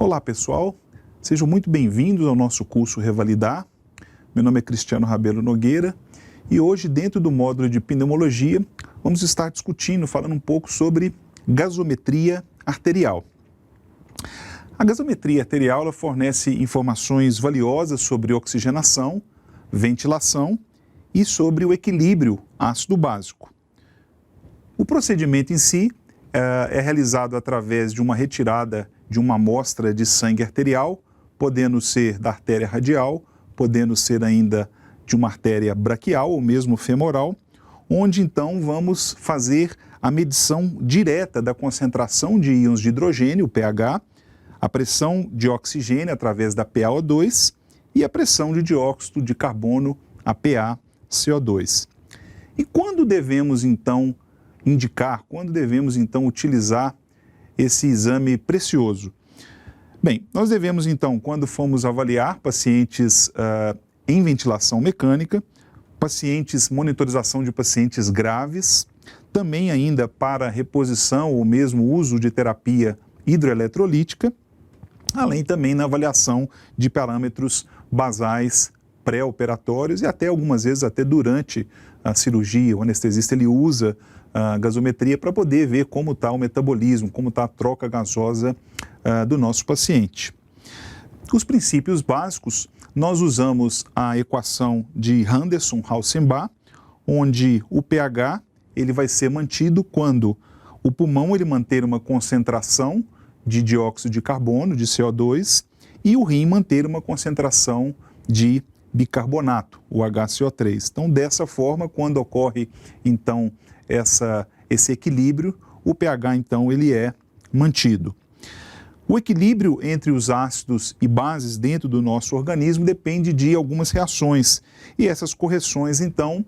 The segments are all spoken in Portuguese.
Olá pessoal, sejam muito bem-vindos ao nosso curso Revalidar. Meu nome é Cristiano Rabelo Nogueira e hoje, dentro do módulo de pneumologia, vamos estar discutindo, falando um pouco sobre gasometria arterial. A gasometria arterial ela fornece informações valiosas sobre oxigenação, ventilação e sobre o equilíbrio ácido-básico. O procedimento em si é realizado através de uma retirada de uma amostra de sangue arterial, podendo ser da artéria radial, podendo ser ainda de uma artéria braquial ou mesmo femoral, onde então vamos fazer a medição direta da concentração de íons de hidrogênio, o pH, a pressão de oxigênio através da PaO2 e a pressão de dióxido de carbono, a PaCO2. E quando devemos então indicar, quando devemos então utilizar esse exame precioso? Bem, nós devemos então, quando formos avaliar pacientes em ventilação mecânica, monitorização de pacientes graves, também ainda para reposição ou mesmo uso de terapia hidroeletrolítica, além também na avaliação de parâmetros basais pré-operatórios e até algumas vezes até durante a cirurgia, o anestesista ele usa a gasometria para poder ver como está o metabolismo, como está a troca gasosa do nosso paciente. Os princípios básicos, nós usamos a equação de Henderson-Haussenbach, onde o pH ele vai ser mantido quando o pulmão ele manter uma concentração de dióxido de carbono, de CO2, e o rim manter uma concentração de bicarbonato, o HCO3. Então, dessa forma, quando ocorre, então, esse equilíbrio, o pH, então, ele é mantido. O equilíbrio entre os ácidos e bases dentro do nosso organismo depende de algumas reações. E essas correções, então,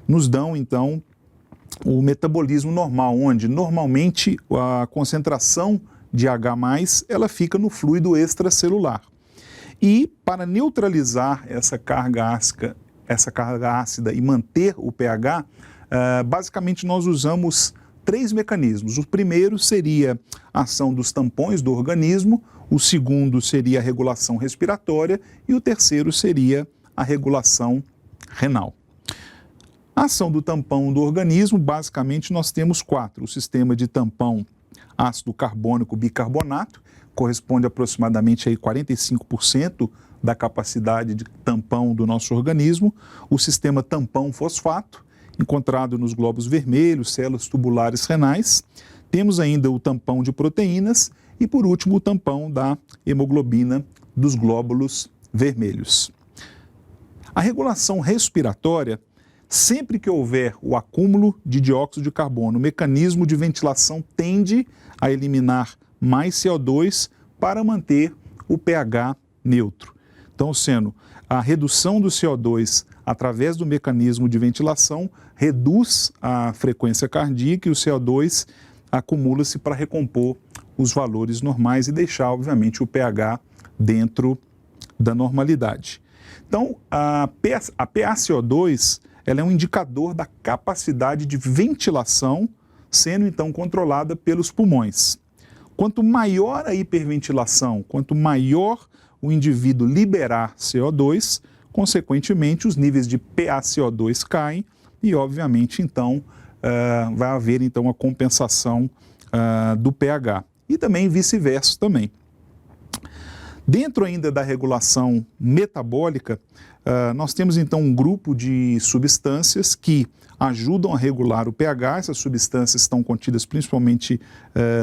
nos dão, então, o metabolismo normal, onde normalmente a concentração de H+, ela fica no fluido extracelular. E para neutralizar essa carga ácida e manter o pH, basicamente nós usamos três mecanismos. O primeiro seria a ação dos tampões do organismo, o segundo seria a regulação respiratória e o terceiro seria a regulação renal. A ação do tampão do organismo, basicamente nós temos quatro. O sistema de tampão ácido carbônico bicarbonato, corresponde aproximadamente a 45% da capacidade de tampão do nosso organismo. O sistema tampão fosfato, encontrado nos glóbulos vermelhos, células tubulares renais. Temos ainda o tampão de proteínas e, por último, o tampão da hemoglobina dos glóbulos vermelhos. A regulação respiratória, sempre que houver o acúmulo de dióxido de carbono, o mecanismo de ventilação tende a eliminar mais CO2 para manter o pH neutro. Então, sendo a redução do CO2 através do mecanismo de ventilação, reduz a frequência cardíaca e o CO2 acumula-se para recompor os valores normais e deixar, obviamente, o pH dentro da normalidade. Então, a PaCO2 ela é um indicador da capacidade de ventilação, sendo então controlada pelos pulmões. Quanto maior a hiperventilação, quanto maior o indivíduo liberar CO2, consequentemente os níveis de PaCO2 caem e, obviamente, então vai haver então a compensação do pH. E também vice-versa também. Dentro ainda da regulação metabólica, nós temos então um grupo de substâncias que ajudam a regular o pH. Essas substâncias estão contidas principalmente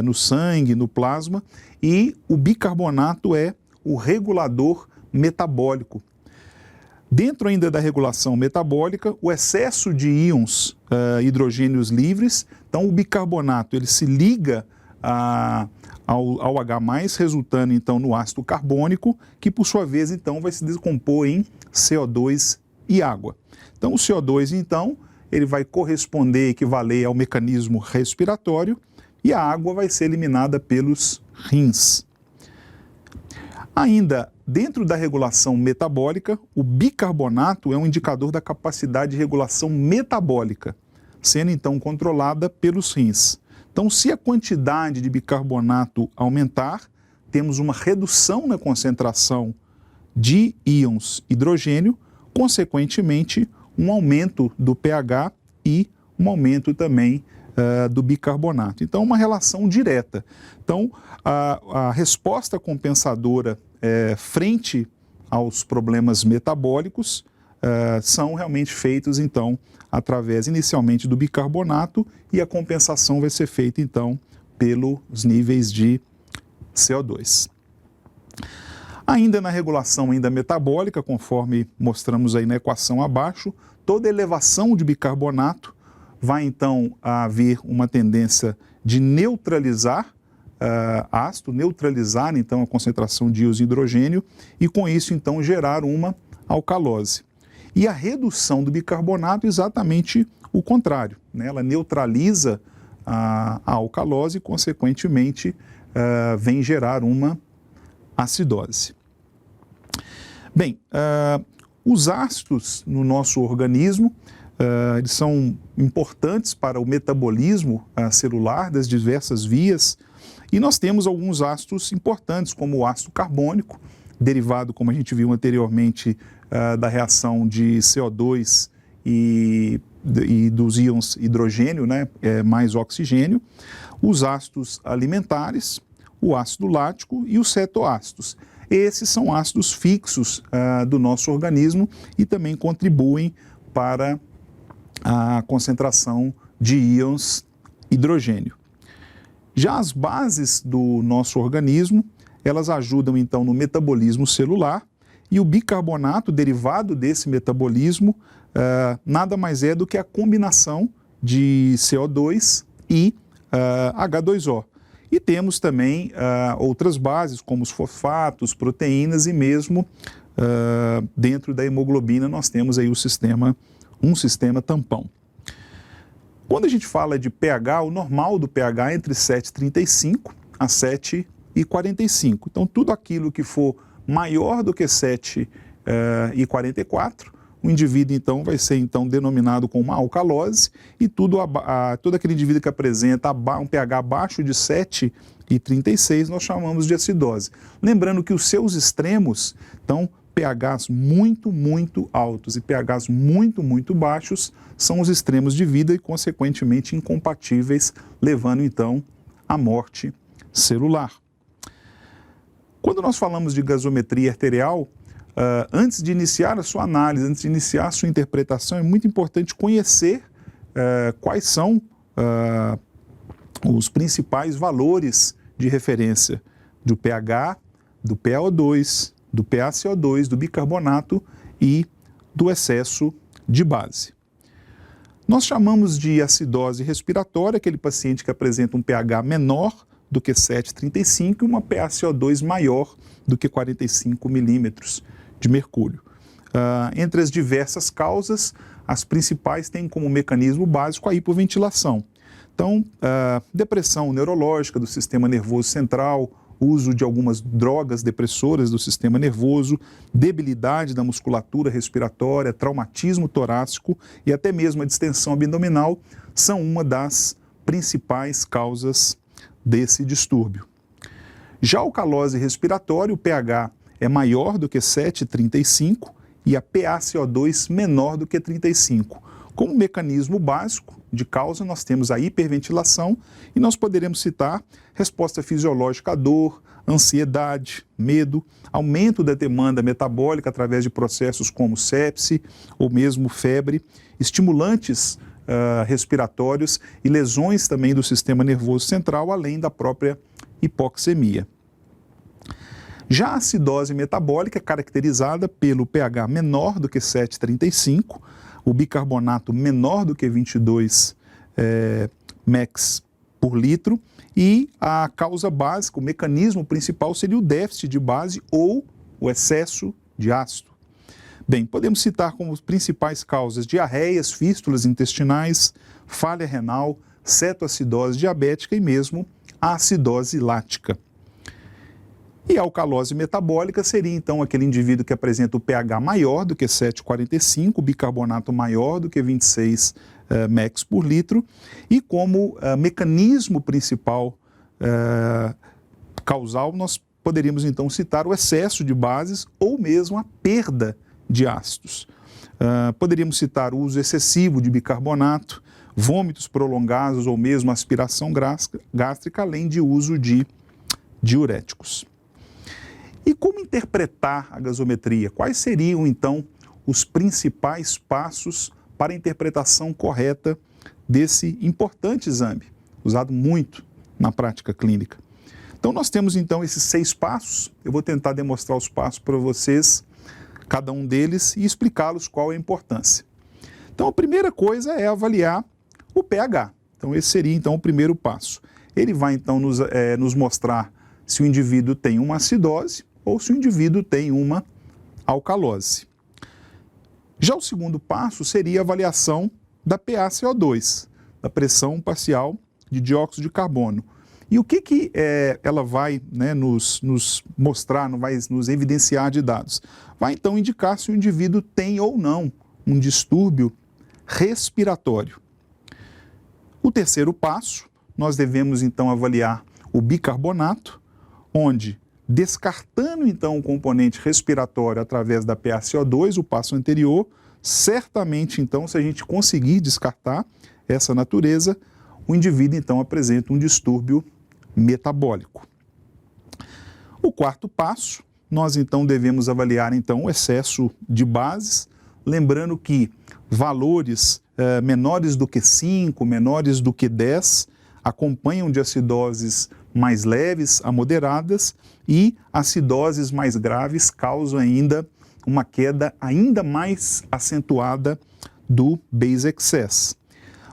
no sangue, no plasma, e o bicarbonato é o regulador metabólico. Dentro ainda da regulação metabólica, o excesso de íons hidrogênios livres, então o bicarbonato ele se liga ao H+, resultando então no ácido carbônico, que por sua vez então vai se decompor em CO2 e água. Então o CO2 então ele vai corresponder, equivaler ao mecanismo respiratório e a água vai ser eliminada pelos rins. Ainda dentro da regulação metabólica, o bicarbonato é um indicador da capacidade de regulação metabólica, sendo então controlada pelos rins. Então, se a quantidade de bicarbonato aumentar, temos uma redução na concentração de íons hidrogênio, consequentemente, um aumento do pH e um aumento também do bicarbonato. Então, uma relação direta. Então, a resposta compensadora frente aos problemas metabólicos são realmente feitos, então, através inicialmente do bicarbonato, e a compensação vai ser feita, então, pelos níveis de CO2. Ainda na regulação metabólica, conforme mostramos aí na equação abaixo, toda elevação de bicarbonato vai então haver uma tendência de neutralizar ácido, neutralizar então a concentração de íons de hidrogênio e com isso então gerar uma alcalose. E a redução do bicarbonato é exatamente o contrário, né? Ela neutraliza a alcalose e consequentemente vem gerar uma acidose. Bem, os ácidos no nosso organismo eles são importantes para o metabolismo celular das diversas vias e nós temos alguns ácidos importantes, como o ácido carbônico, derivado, como a gente viu anteriormente, da reação de CO2 e dos íons hidrogênio, né, mais oxigênio, os ácidos alimentares, o ácido lático e os cetoácidos. Esses são ácidos fixos do nosso organismo e também contribuem para a concentração de íons hidrogênio. Já as bases do nosso organismo, elas ajudam então no metabolismo celular e o bicarbonato derivado desse metabolismo nada mais é do que a combinação de CO2 e H2O. E temos também outras bases, como os fosfatos, proteínas e mesmo dentro da hemoglobina nós temos aí um sistema tampão. Quando a gente fala de pH, o normal do pH é entre 7,35 a 7,45. Então, tudo aquilo que for maior do que 7,44, o indivíduo, então, vai ser então denominado como uma alcalose e todo aquele indivíduo que apresenta um pH abaixo de 7,36 nós chamamos de acidose. Lembrando que os seus extremos, então, pHs muito, muito altos e pHs muito, muito baixos são os extremos de vida e, consequentemente, incompatíveis, levando, então, à morte celular. Quando nós falamos de gasometria arterial, antes de iniciar a sua análise, antes de iniciar a sua interpretação, é muito importante conhecer quais são os principais valores de referência do pH, do PaO2, do PaCO2, do bicarbonato e do excesso de base. Nós chamamos de acidose respiratória aquele paciente que apresenta um pH menor do que 7,35 e uma PaCO2 maior do que 45 milímetros de mercúrio. Entre as diversas causas, as principais têm como mecanismo básico a hipoventilação. Então, depressão neurológica do sistema nervoso central, uso de algumas drogas depressoras do sistema nervoso, debilidade da musculatura respiratória, traumatismo torácico e até mesmo a distensão abdominal são uma das principais causas desse distúrbio. Já a alcalose respiratória, o pH é maior do que 7,35 e a PaCO2 menor do que 35. Como mecanismo básico de causa, nós temos a hiperventilação e nós poderemos citar resposta fisiológica à dor, ansiedade, medo, aumento da demanda metabólica através de processos como sepse ou mesmo febre, estimulantes respiratórios e lesões também do sistema nervoso central, além da própria hipoxemia. Já a acidose metabólica é caracterizada pelo pH menor do que 7,35, o bicarbonato menor do que 22 mEq por litro e a causa básica, o mecanismo principal seria o déficit de base ou o excesso de ácido. Bem, podemos citar como principais causas diarreias, fístulas intestinais, falha renal, cetoacidose diabética e mesmo a acidose lática. E a alcalose metabólica seria então aquele indivíduo que apresenta o pH maior do que 7,45, o bicarbonato maior do que 26 mEq por litro e como mecanismo principal causal nós poderíamos então citar o excesso de bases ou mesmo a perda de ácidos. Poderíamos citar o uso excessivo de bicarbonato, vômitos prolongados ou mesmo aspiração gástrica, além de uso de diuréticos. E como interpretar a gasometria? Quais seriam então os principais passos para a interpretação correta desse importante exame, usado muito na prática clínica? Então nós temos então esses 6 passos, eu vou tentar demonstrar os passos para vocês, cada um deles, e explicá-los qual é a importância. Então a primeira coisa é avaliar o pH. Então esse seria então o primeiro passo. Ele vai então nos mostrar se o indivíduo tem uma acidose ou se o indivíduo tem uma alcalose. Já o segundo passo seria a avaliação da PaCO2, da pressão parcial de dióxido de carbono. E o que ela vai nos mostrar, vai nos evidenciar de dados? Vai então indicar se o indivíduo tem ou não um distúrbio respiratório. O terceiro passo, nós devemos então avaliar o bicarbonato, onde, descartando então o componente respiratório através da PaCO2, o passo anterior, certamente então, se a gente conseguir descartar essa natureza, o indivíduo então apresenta um distúrbio metabólico. O quarto passo, nós então devemos avaliar então o excesso de bases, lembrando que valores menores do que 5, menores do que 10, acompanham de acidoses mais leves a moderadas e acidoses mais graves causam ainda uma queda ainda mais acentuada do base excess.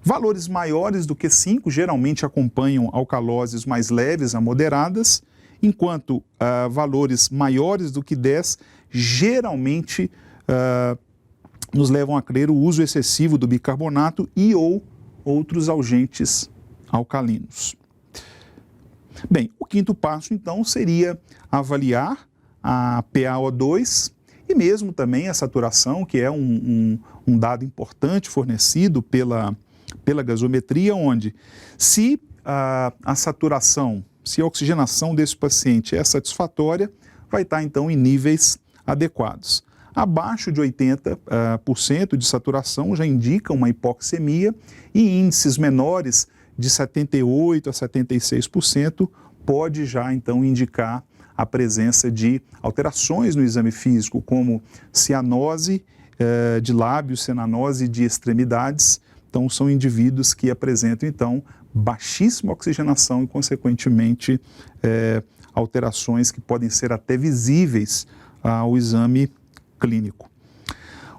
Valores maiores do que 5 geralmente acompanham alcaloses mais leves a moderadas, enquanto valores maiores do que 10 geralmente nos levam a crer o uso excessivo do bicarbonato e ou outros agentes alcalinos. Bem, o quinto passo então seria avaliar a PaO2 e mesmo também a saturação, que é um dado importante fornecido pela gasometria, onde se a saturação, se a oxigenação desse paciente é satisfatória, vai estar então em níveis adequados. Abaixo de 80% de saturação já indica uma hipoxemia e índices menores de 78% a 76% pode já então indicar a presença de alterações no exame físico, como cianose de lábios, cianose de extremidades. Então são indivíduos que apresentam então baixíssima oxigenação e consequentemente alterações que podem ser até visíveis ao exame clínico.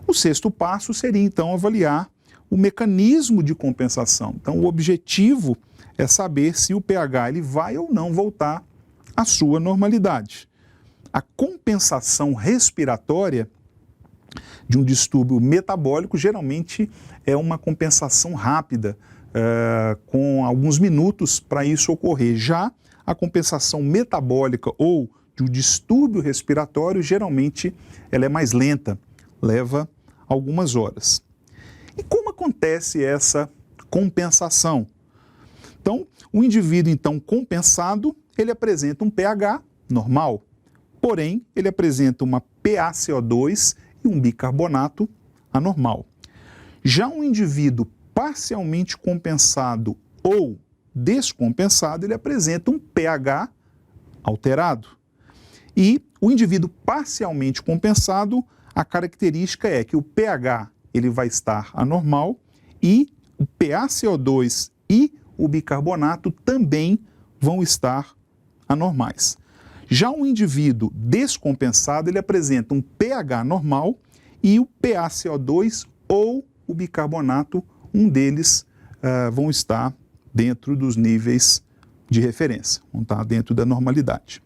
O sexto passo seria então avaliar o mecanismo de compensação. Então, o objetivo é saber se o pH ele vai ou não voltar à sua normalidade. A compensação respiratória de um distúrbio metabólico geralmente é uma compensação rápida, com alguns minutos para isso ocorrer. Já a compensação metabólica ou de um distúrbio respiratório, geralmente ela é mais lenta, leva algumas horas. E como acontece essa compensação? Então, o indivíduo então compensado, ele apresenta um pH normal, porém ele apresenta uma PaCO2 e um bicarbonato anormal. Já um indivíduo parcialmente compensado ou descompensado, ele apresenta um pH alterado. E o indivíduo parcialmente compensado, a característica é que o pH ele vai estar anormal e o PaCO2 e o bicarbonato também vão estar anormais. Já um indivíduo descompensado, ele apresenta um pH normal e o PaCO2 ou o bicarbonato, um deles vão estar dentro dos níveis de referência, vão estar dentro da normalidade.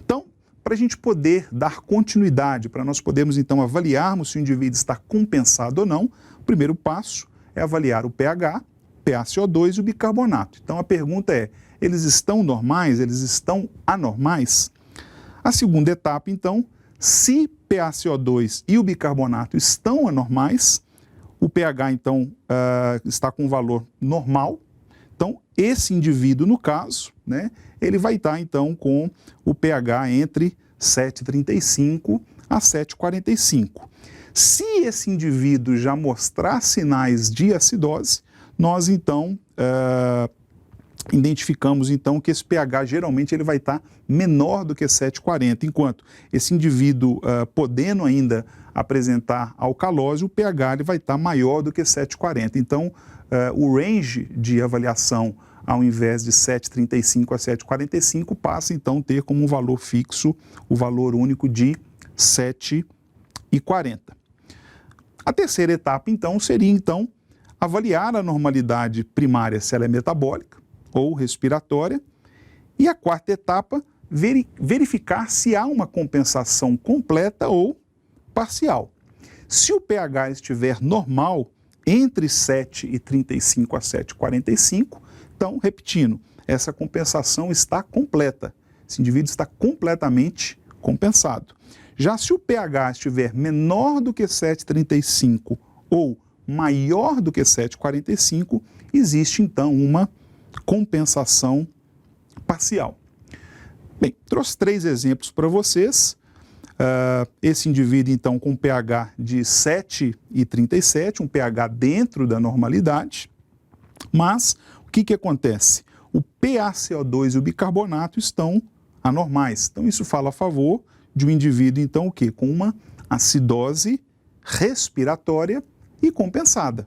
Então, para a gente poder dar continuidade, para nós podermos então avaliarmos se o indivíduo está compensado ou não, o primeiro passo é avaliar o pH, PaCO2 e o bicarbonato. Então a pergunta é, eles estão normais, eles estão anormais? A segunda etapa então, se PaCO2 e o bicarbonato estão anormais, o pH então está com um valor normal, Então, esse indivíduo, no caso, né, ele vai estar, então, com o pH entre 7,35 a 7,45. Se esse indivíduo já mostrar sinais de acidose, nós, então, identificamos, então, que esse pH geralmente ele vai estar menor do que 7,40, enquanto esse indivíduo, podendo ainda apresentar alcalose, o pH ele vai estar maior do que 7,40. Então, o range de avaliação, ao invés de 7,35 a 7,45, passa então a ter como um valor fixo o valor único de 7,40. A terceira etapa, então, seria então avaliar a normalidade primária, se ela é metabólica ou respiratória, e a quarta etapa, verificar se há uma compensação completa ou parcial. Se o pH estiver normal, entre 7,35 a 7,45, então, repetindo, essa compensação está completa. Esse indivíduo está completamente compensado. Já se o pH estiver menor do que 7,35 ou maior do que 7,45, existe então uma compensação parcial. Bem, trouxe 3 exemplos para vocês. Esse indivíduo, então, com pH de 7,37, um pH dentro da normalidade, mas o que acontece? O PaCO2 e o bicarbonato estão anormais. Então, isso fala a favor de um indivíduo, então, o quê? Com uma acidose respiratória e compensada.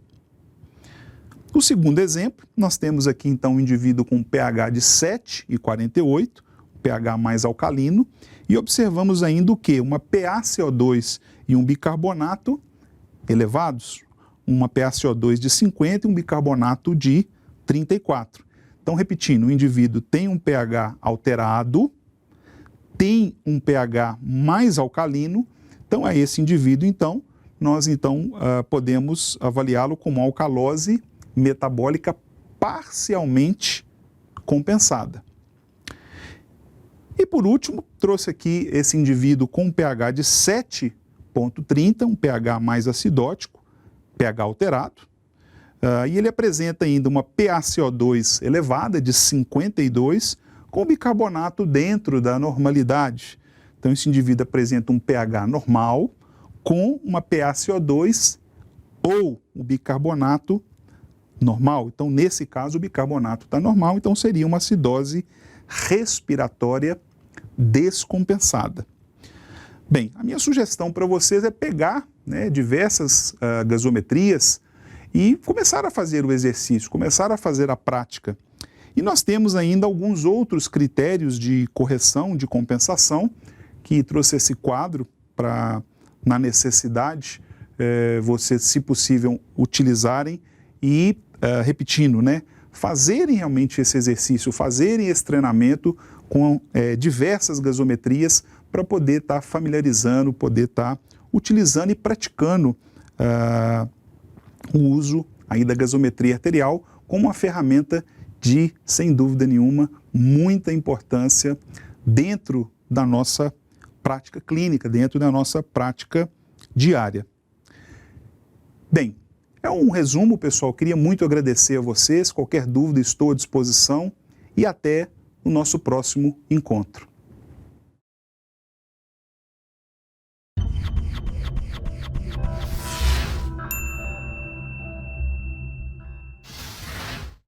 O segundo exemplo, nós temos aqui, então, um indivíduo com pH de 7,48, pH mais alcalino, e observamos ainda o quê? Uma PaCO2 e um bicarbonato elevados, uma PaCO2 de 50 e um bicarbonato de 34. Então, repetindo, o indivíduo tem um pH alterado, tem um pH mais alcalino, então é esse indivíduo, então, nós podemos avaliá-lo como alcalose metabólica parcialmente compensada. E por último, trouxe aqui esse indivíduo com um pH de 7,30, um pH mais acidótico, pH alterado, e ele apresenta ainda uma PaCO2 elevada de 52, com bicarbonato dentro da normalidade. Então esse indivíduo apresenta um pH normal, com uma PaCO2 ou o bicarbonato normal. Então, nesse caso, o bicarbonato está normal, então seria uma acidose respiratória descompensada. Bem, a minha sugestão para vocês é pegar, né, diversas gasometrias e começar a fazer o exercício, começar a fazer a prática. E nós temos ainda alguns outros critérios de correção, de compensação, que trouxe esse quadro para, na necessidade, vocês, se possível, utilizarem e, repetindo, né, fazerem realmente esse exercício, fazerem esse treinamento com diversas gasometrias para poder estar familiarizando, poder estar utilizando e praticando o uso aí da gasometria arterial como uma ferramenta de, sem dúvida nenhuma, muita importância dentro da nossa prática clínica, dentro da nossa prática diária. Bem, é um resumo, pessoal. Queria muito agradecer a vocês. Qualquer dúvida, estou à disposição e até o nosso próximo encontro.